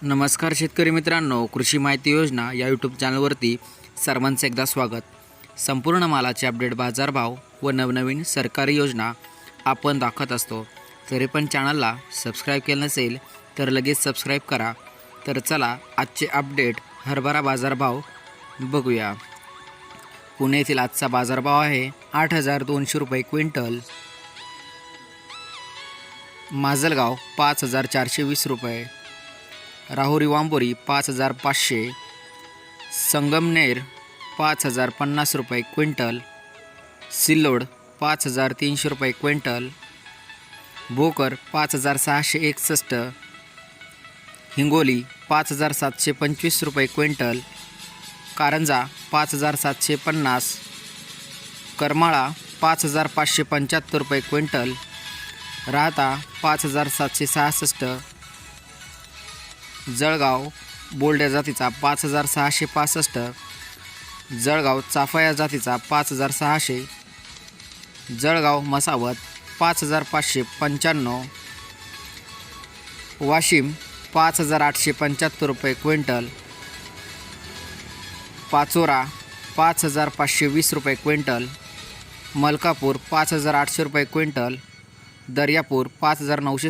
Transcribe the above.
नमस्कार शेतकरी मित्रांनो, कृषी माहिती योजना या यूट्यूब चॅनलवरती सर्वांचं एकदा स्वागत. संपूर्ण मालाचे अपडेट, बाजारभाव व नवनवीन सरकारी योजना आपण दाखवत असतो. तरी पण चॅनलला सबस्क्राईब केलं नसेल तर लगेच सबस्क्राईब करा. तर चला आजचे अपडेट हरभरा बाजारभाव बघूया. पुणे येथील आजचा बाजारभाव आहे 8,200 रुपये क्विंटल. माजलगाव 5,420 रुपये. राहुरी वांबोरी 5,500. संगमनेर 5,050 रुपये क्विंटल. सिल्लोड 5,300 रुपये क्विंटल. भोकर 5,661. हिंगोली 5,725 रुपये क्विंटल. कारंजा 5,750. करमाळा 5,575 रुपये क्विंटल. राहता 5,766. जळगाव बोल्ड या जातीचा 5,665. जळगाव चाफा या जातीचा 5,600. जळगाव मसावत 5,595. वाशिम 5,875 रुपये क्विंटल. पाचोरा 5,520 रुपये क्विंटल. मलकापूर 5,800 रुपये क्विंटल. दर्यापूर 5,900